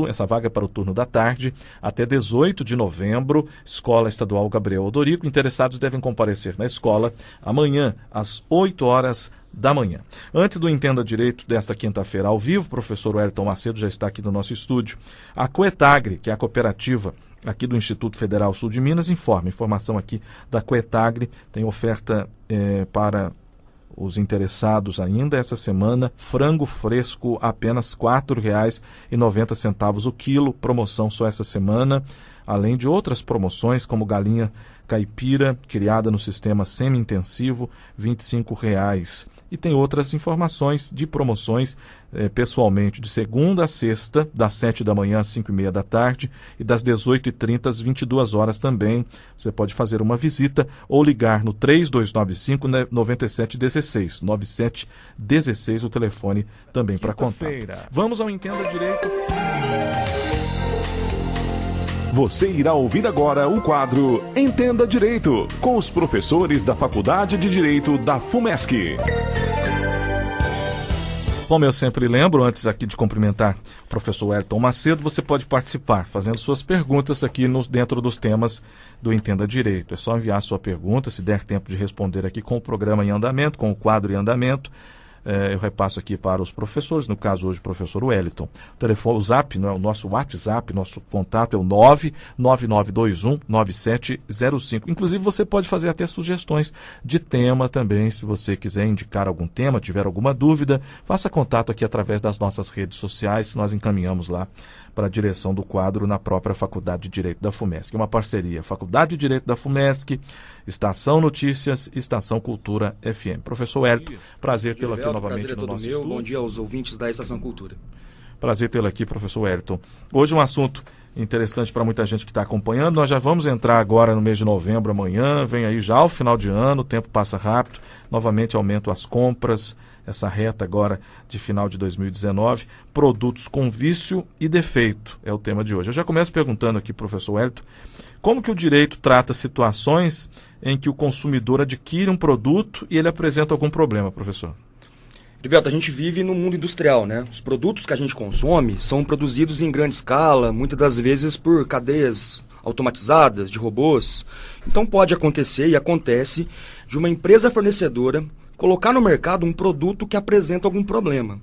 Essa vaga é para o turno da tarde, até 18 de novembro, Escola Estadual Gabriel Odorico. Interessados devem comparecer na escola amanhã, às 8 horas da manhã. Antes do Entenda Direito desta quinta-feira ao vivo, o professor Wellington Macedo já está aqui no nosso estúdio. A Coetagre, que é a cooperativa aqui do Instituto Federal Sul de Minas, informação aqui da Coetagre, tem oferta para os interessados ainda essa semana, frango fresco apenas R$ 4,90 o quilo, promoção só essa semana, além de outras promoções como galinha caipira, criada no sistema semi-intensivo, R$ 25,00. E tem outras informações de promoções pessoalmente de segunda a sexta, das 7 da manhã às 5:30 da tarde e das 18h30 às 22 horas também. Você pode fazer uma visita ou ligar no 3295-9716. 9716 o telefone também para contato. Vamos ao Entenda Direito. Você irá ouvir agora o quadro Entenda Direito, com os professores da Faculdade de Direito da FUMESC. Como eu sempre lembro, antes aqui de cumprimentar o professor Wellington Macedo, você pode participar fazendo suas perguntas aqui dentro dos temas do Entenda Direito. É só enviar sua pergunta, se der tempo de responder aqui com o programa em andamento, com o quadro em andamento. Eu repasso aqui para os professores, no caso hoje o professor Wellington. O telefone, o Zap, o nosso WhatsApp, nosso contato é o 999219705. Inclusive você pode fazer até sugestões de tema também, se você quiser indicar algum tema, tiver alguma dúvida, faça contato aqui através das nossas redes sociais, nós encaminhamos lá para a direção do quadro na própria Faculdade de Direito da FUMESC. Uma parceria, Faculdade de Direito da FUMESC, Estação Notícias, Estação Cultura FM. Professor Wellington, prazer tê-lo aqui novamente no nosso estúdio. Bom dia aos ouvintes da Estação Cultura. Prazer tê-lo aqui, professor Wellington. Hoje um assunto interessante para muita gente que está acompanhando. Nós já vamos entrar agora no mês de novembro, amanhã, vem aí já o final de ano, o tempo passa rápido, novamente aumentam as compras, essa reta agora de final de 2019, produtos com vício e defeito é o tema de hoje. Eu já começo perguntando aqui, professor Wellington, como que o direito trata situações em que o consumidor adquire um produto e ele apresenta algum problema, professor? Rivelto, a gente vive no mundo industrial, né? Os produtos que a gente consome são produzidos em grande escala, muitas das vezes por cadeias automatizadas, de robôs. Então pode acontecer e acontece de uma empresa fornecedora colocar no mercado um produto que apresenta algum problema.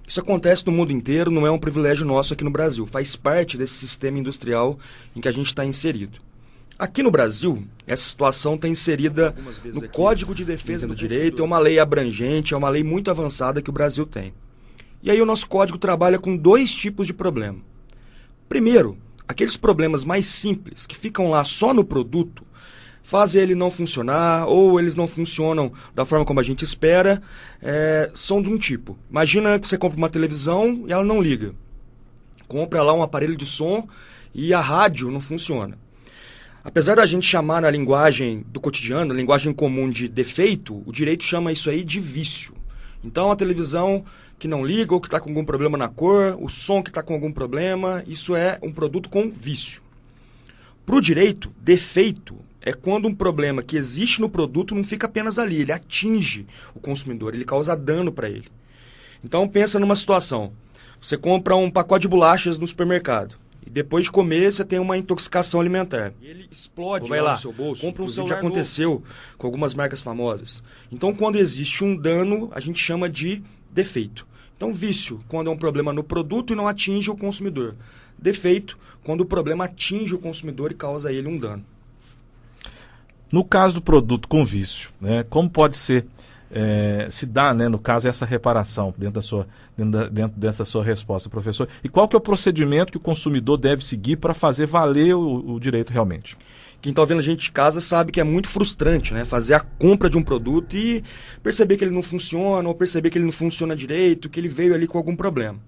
Isso acontece no mundo inteiro, não é um privilégio nosso aqui no Brasil. Faz parte desse sistema industrial em que a gente está inserido. Aqui no Brasil, essa situação está inserida no Código de Defesa do Direito, é uma lei abrangente, é uma lei muito avançada que o Brasil tem. E aí o nosso código trabalha com dois tipos de problema. Primeiro, aqueles problemas mais simples, que ficam lá só no produto, fazem ele não funcionar, ou eles não funcionam da forma como a gente espera, são de um tipo. Imagina que você compra uma televisão e ela não liga. Compra lá um aparelho de som e a rádio não funciona. Apesar da gente chamar na linguagem do cotidiano, na linguagem comum de defeito, o direito chama isso aí de vício. Então a televisão que não liga ou que está com algum problema na cor, o som que está com algum problema, isso é um produto com vício. Para o direito, defeito é quando um problema que existe no produto não fica apenas ali, ele atinge o consumidor, ele causa dano para ele. Então pensa numa situação, você compra um pacote de bolachas no supermercado e depois de comer você tem uma intoxicação alimentar. E ele explode lá no seu bolso, compra um celular. Já aconteceu com algumas marcas famosas. Então quando existe um dano, a gente chama de defeito. Então vício, quando é um problema no produto e não atinge o consumidor. Defeito, quando o problema atinge o consumidor e causa a ele um dano. No caso do produto com vício, né, como pode ser, se dá, né, no caso, essa reparação dentro dessa sua resposta, professor? E qual que é o procedimento que o consumidor deve seguir para fazer valer o direito realmente? Quem está ouvindo a gente de casa sabe que é muito frustrante, né, fazer a compra de um produto e perceber que ele não funciona, ou perceber que ele não funciona direito, que ele veio ali com algum problema.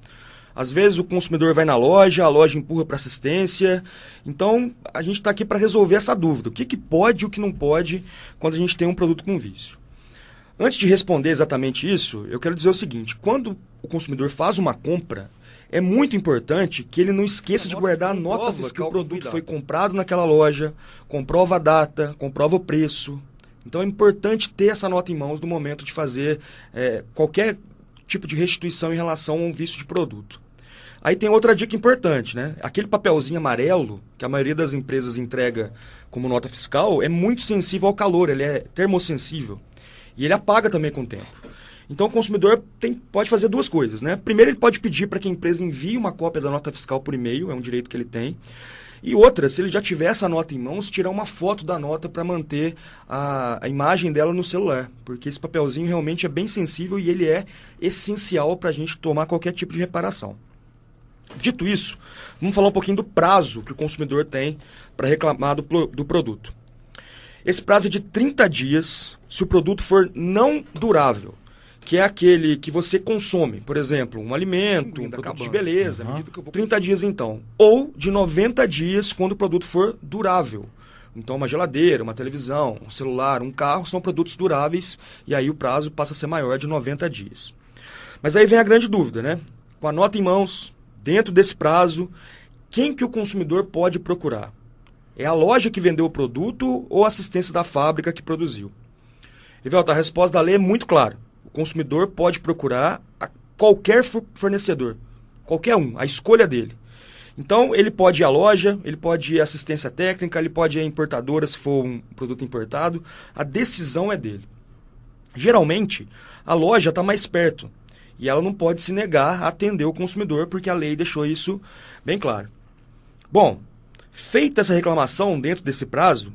Às vezes o consumidor vai na loja, a loja empurra para assistência. Então, a gente está aqui para resolver essa dúvida. O que pode e o que não pode quando a gente tem um produto com vício. Antes de responder exatamente isso, eu quero dizer o seguinte. Quando o consumidor faz uma compra, é muito importante que ele não esqueça de guardar a nota fiscal que o produto foi comprado naquela loja, comprova a data, comprova o preço. Então, é importante ter essa nota em mãos no momento de fazer qualquer tipo de restituição em relação a um vício de produto. Aí tem outra dica importante, né? Aquele papelzinho amarelo que a maioria das empresas entrega como nota fiscal é muito sensível ao calor, ele é termossensível. E ele apaga também com o tempo. Então o consumidor pode fazer duas coisas, né? Primeiro, ele pode pedir para que a empresa envie uma cópia da nota fiscal por e-mail, é um direito que ele tem. E outra, se ele já tiver essa nota em mãos, tirar uma foto da nota para manter a imagem dela no celular. Porque esse papelzinho realmente é bem sensível e ele é essencial para a gente tomar qualquer tipo de reparação. Dito isso, vamos falar um pouquinho do prazo que o consumidor tem para reclamar do produto. Esse prazo é de 30 dias se o produto for não durável, que é aquele que você consome, por exemplo, um alimento, um produto de beleza, à medida que eu vou 30 dias então. Ou de 90 dias quando o produto for durável. Então uma geladeira, uma televisão, um celular, um carro são produtos duráveis e aí o prazo passa a ser maior de 90 dias. Mas aí vem a grande dúvida, né? Com a nota em mãos, dentro desse prazo, quem que o consumidor pode procurar? É a loja que vendeu o produto ou a assistência da fábrica que produziu? Rivelto, a resposta da lei é muito clara. O consumidor pode procurar qualquer fornecedor, qualquer um, a escolha dele. Então, ele pode ir à loja, ele pode ir à assistência técnica, ele pode ir à importadora se for um produto importado. A decisão é dele. Geralmente, a loja está mais perto e ela não pode se negar a atender o consumidor porque a lei deixou isso bem claro. Bom, feita essa reclamação dentro desse prazo,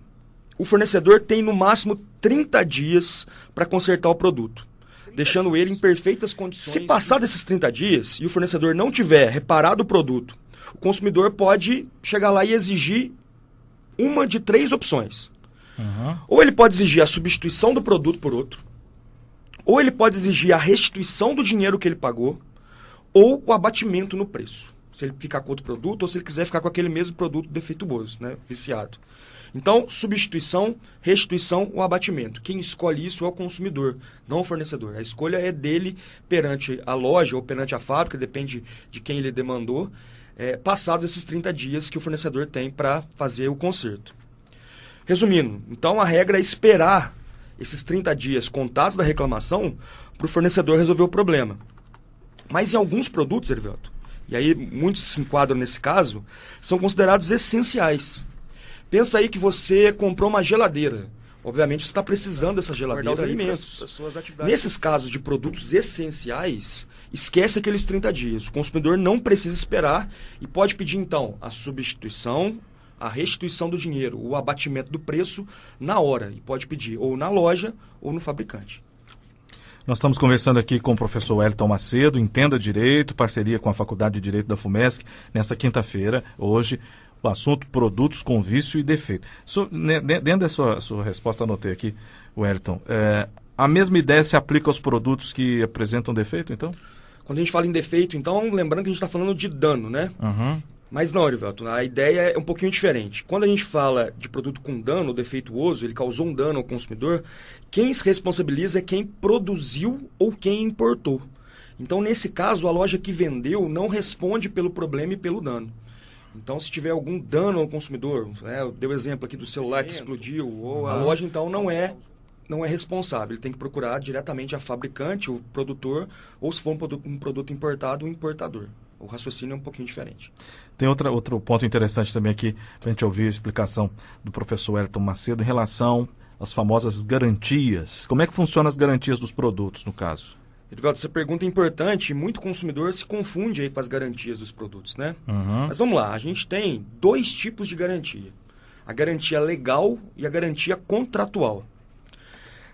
o fornecedor tem no máximo 30 dias para consertar o produto, deixando ele em perfeitas condições. Se passar desses 30 dias e o fornecedor não tiver reparado o produto, o consumidor pode chegar lá e exigir uma de 3 opções. Ou ele pode exigir a substituição do produto por outro, ou ele pode exigir a restituição do dinheiro que ele pagou, ou o abatimento no preço. Se ele ficar com outro produto ou se ele quiser ficar com aquele mesmo produto defeituoso, né, viciado. Então, substituição, restituição ou abatimento. Quem escolhe isso é o consumidor, não o fornecedor. A escolha é dele perante a loja ou perante a fábrica, depende de quem ele demandou, passados esses 30 dias que o fornecedor tem para fazer o conserto. Resumindo, então a regra é esperar esses 30 dias contados da reclamação para o fornecedor resolver o problema. Mas em alguns produtos, Hervelto, e aí muitos se enquadram nesse caso, são considerados essenciais. Pensa aí que você comprou uma geladeira. Obviamente você está precisando dessa geladeira de alimentos. Nesses casos de produtos essenciais, esquece aqueles 30 dias. O consumidor não precisa esperar e pode pedir então a substituição, a restituição do dinheiro, o abatimento do preço na hora. E pode pedir ou na loja ou no fabricante. Nós estamos conversando aqui com o professor Wellington Macedo, Entenda Direito, parceria com a Faculdade de Direito da FUMESC, nessa quinta-feira, hoje, o assunto produtos com vício e defeito. Dentro da sua resposta, anotei aqui, Wellington, a mesma ideia se aplica aos produtos que apresentam defeito, então? Quando a gente fala em defeito, então, lembrando que a gente está falando de dano, né? Mas não, Erivelton, a ideia é um pouquinho diferente. Quando a gente fala de produto com dano defeituoso, ele causou um dano ao consumidor, quem se responsabiliza é quem produziu ou quem importou. Então, nesse caso, a loja que vendeu não responde pelo problema e pelo dano. Então, se tiver algum dano ao consumidor, eu dei o exemplo aqui do celular que explodiu, ou a loja, então, não é responsável. Ele tem que procurar diretamente a fabricante, o produtor, ou se for um produto importado, o importador. O raciocínio é um pouquinho diferente. Tem outro ponto interessante também aqui, para a gente ouvir a explicação do professor Wellington Macedo em relação às famosas garantias. Como é que funcionam as garantias dos produtos, no caso? Edvaldo, essa pergunta é importante e muito consumidor se confunde aí com as garantias dos produtos, né? Mas vamos lá, a gente tem 2 tipos de garantia. A garantia legal e a garantia contratual.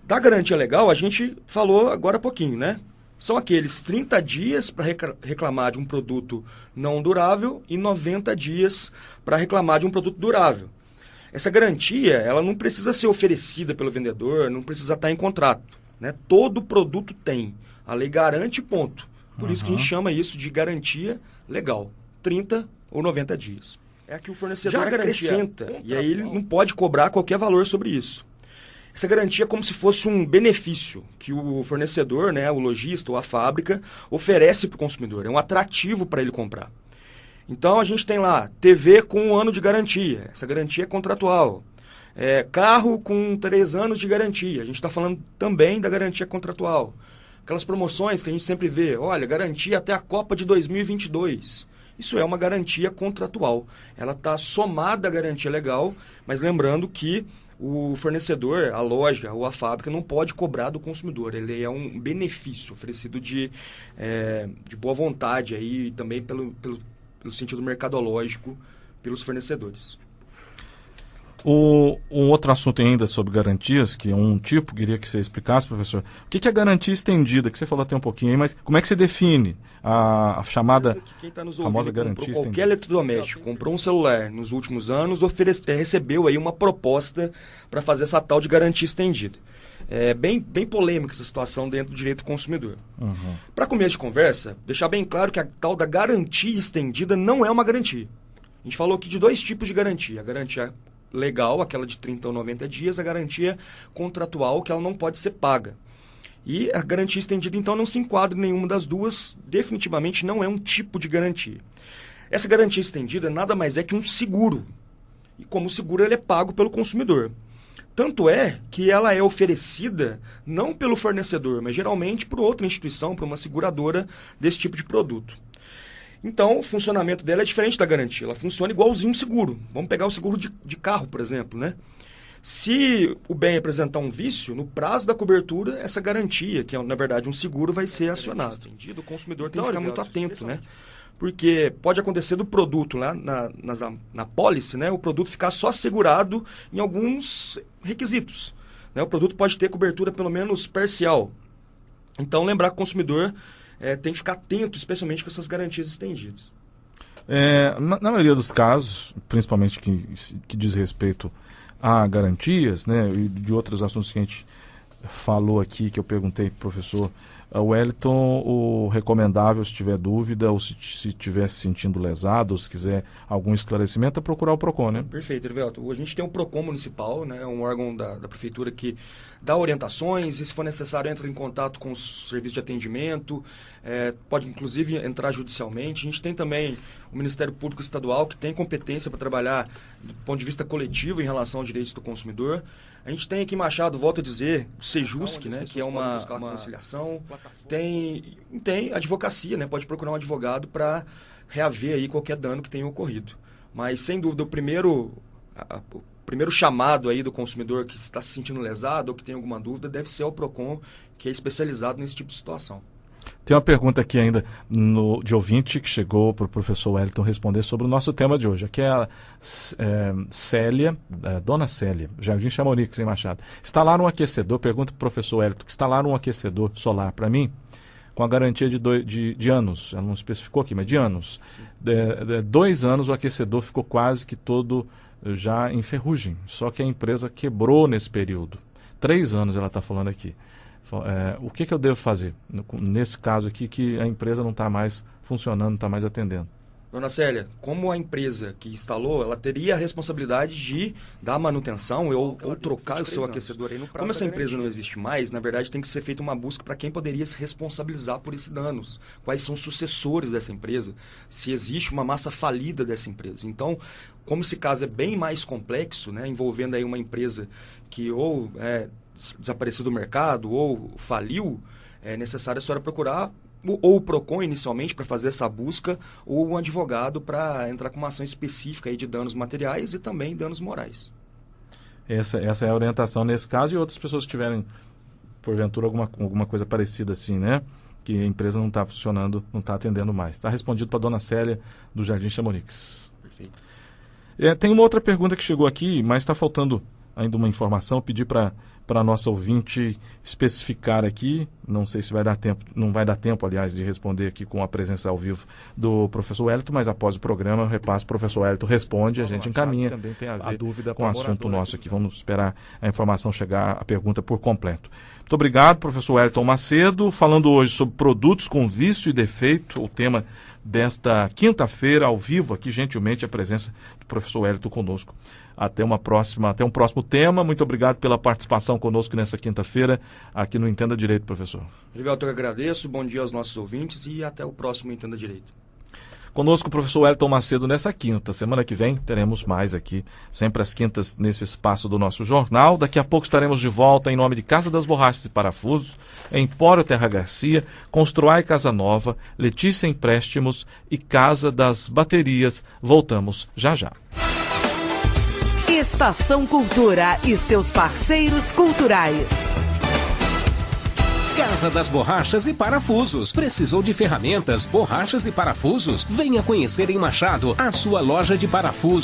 Da garantia legal, a gente falou agora há pouquinho, né? São aqueles 30 dias para reclamar de um produto não durável e 90 dias para reclamar de um produto durável. Essa garantia, ela não precisa ser oferecida pelo vendedor, não precisa estar em contrato, né? Todo produto tem. A lei garante, ponto. Por isso que a gente chama isso de garantia legal. 30 ou 90 dias. É que o fornecedor acrescenta, e aí ele não pode cobrar qualquer valor sobre isso. Essa garantia é como se fosse um benefício que o fornecedor, né, o lojista ou a fábrica, oferece para o consumidor. É um atrativo para ele comprar. Então, a gente tem lá TV com 1 ano de garantia. Essa garantia é contratual. Carro com 3 anos de garantia. A gente está falando também da garantia contratual. Aquelas promoções que a gente sempre vê. Olha, garantia até a Copa de 2022. Isso é uma garantia contratual. Ela está somada à garantia legal, mas lembrando que o fornecedor, a loja ou a fábrica não pode cobrar do consumidor. Ele é um benefício oferecido de boa vontade aí, e também pelo sentido mercadológico pelos fornecedores. Um outro assunto ainda sobre garantias, que é um tipo, queria que você explicasse, professor. O que é garantia estendida? Que você falou até um pouquinho aí, mas como é que você define a chamada Quem tá nos famosa ouvindo, garantia comprou estendida? qualquer eletrodoméstico, comprou um celular nos últimos anos, recebeu aí uma proposta para fazer essa tal de garantia estendida. É bem polêmica essa situação dentro do direito do consumidor. Uhum. Para começo de conversa, deixar bem claro que a tal da garantia estendida não é uma garantia. A gente falou aqui de dois tipos de garantia. A garantia legal, aquela de 30 ou 90 dias, a garantia contratual, que ela não pode ser paga. E a garantia estendida, então, não se enquadra em nenhuma das duas, definitivamente não é um tipo de garantia. Essa garantia estendida nada mais é que um seguro. E como seguro, ele é pago pelo consumidor. Tanto é que ela é oferecida não pelo fornecedor, mas geralmente por outra instituição, por uma seguradora desse tipo de produto. Então, o funcionamento dela é diferente da garantia. Ela funciona igualzinho um seguro. Vamos pegar o seguro de carro, por exemplo, né? Se o bem apresentar um vício, no prazo da cobertura, essa garantia, que é, na verdade, um seguro, vai ser acionada. O consumidor tem que ficar muito atento, né? Porque pode acontecer do produto lá na pólice, né? O produto ficar só assegurado em alguns requisitos, né? O produto pode ter cobertura pelo menos parcial. Então, lembrar que o consumidor tem que ficar atento, especialmente com essas garantias estendidas. Na maioria dos casos, principalmente que diz respeito a garantias, né, e de outros assuntos que a gente falou aqui, que eu perguntei para o professor Wellington, o recomendável, se tiver dúvida ou se estiver se sentindo lesado ou se quiser algum esclarecimento, é procurar o PROCON, né? Perfeito, Erivelto. A gente tem o PROCON municipal, né, um órgão da prefeitura que dá orientações e, se for necessário, entra em contato com os serviços de atendimento, pode, inclusive, entrar judicialmente. A gente tem também o Ministério Público Estadual, que tem competência para trabalhar do ponto de vista coletivo em relação aos direitos do consumidor. A gente tem aqui em Machado, volto a dizer, o Sejusc, né, que é uma conciliação. Tem advocacia, né, pode procurar um advogado para reaver aí qualquer dano que tenha ocorrido. Mas, sem dúvida, o primeiro chamado aí do consumidor que está se sentindo lesado ou que tem alguma dúvida deve ser ao PROCON, que é especializado nesse tipo de situação. Tem uma pergunta aqui ainda de ouvinte que chegou para o professor Wellington responder sobre o nosso tema de hoje. Aqui é a Célia, Dona Célia, Jardim Chamonix, em Machado. Instalar um aquecedor, pergunta para o professor Wellington, instalar um aquecedor solar para mim, com a garantia de anos, ela não especificou aqui, mas de anos. 2 anos o aquecedor ficou quase que todo já em ferrugem, só que a empresa quebrou nesse período. 3 anos ela está falando aqui. O que eu devo fazer nesse caso aqui que a empresa não está mais funcionando, não está mais atendendo? Dona Célia, como a empresa que instalou, ela teria a responsabilidade de dar manutenção ou trocar o seu aquecedor. Como essa empresa não existe mais, na verdade tem que ser feita uma busca para quem poderia se responsabilizar por esses danos. Quais são os sucessores dessa empresa, se existe uma massa falida dessa empresa. Então, como esse caso é bem mais complexo, né, envolvendo aí uma empresa que ou desapareceu do mercado ou faliu, é necessário a senhora procurar ou o PROCON inicialmente para fazer essa busca ou um advogado para entrar com uma ação específica aí de danos materiais e também danos morais. Essa é a orientação nesse caso, e outras pessoas que tiverem, porventura, alguma coisa parecida assim, né? Que a empresa não está funcionando, não está atendendo mais. Está respondido para a Dona Célia, do Jardim Chamonix. Perfeito. Tem uma outra pergunta que chegou aqui, mas está faltando ainda uma informação. Pedi para a nossa ouvinte especificar aqui, não sei se vai dar tempo, não vai dar tempo, aliás, de responder aqui com a presença ao vivo do professor Wellington, mas após o programa eu repasso, o professor Wellington responde, a gente encaminha também tem a dúvida com o assunto nosso aqui. Vamos esperar a informação chegar, a pergunta por completo. Muito obrigado, professor Wellington Macedo, falando hoje sobre produtos com vício e defeito, o tema desta quinta-feira, ao vivo, aqui gentilmente a presença do professor Wellington conosco. Até um próximo tema. Muito obrigado pela participação conosco nessa quinta-feira, aqui no Entenda Direito, professor. Erivelto, eu agradeço, bom dia aos nossos ouvintes e até o próximo Entenda Direito. Conosco o professor Wellington Macedo nessa quinta. Semana que vem teremos mais aqui, sempre às quintas, nesse espaço do nosso jornal. Daqui a pouco estaremos de volta em nome de Casa das Borrachas e Parafusos, Empório Terra Garcia, Construai Casa Nova, Letícia Empréstimos e Casa das Baterias. Voltamos já já. Estação Cultura e seus parceiros culturais. Casa das Borrachas e Parafusos. Precisou de ferramentas, borrachas e parafusos? Venha conhecer em Machado a sua loja de parafusos.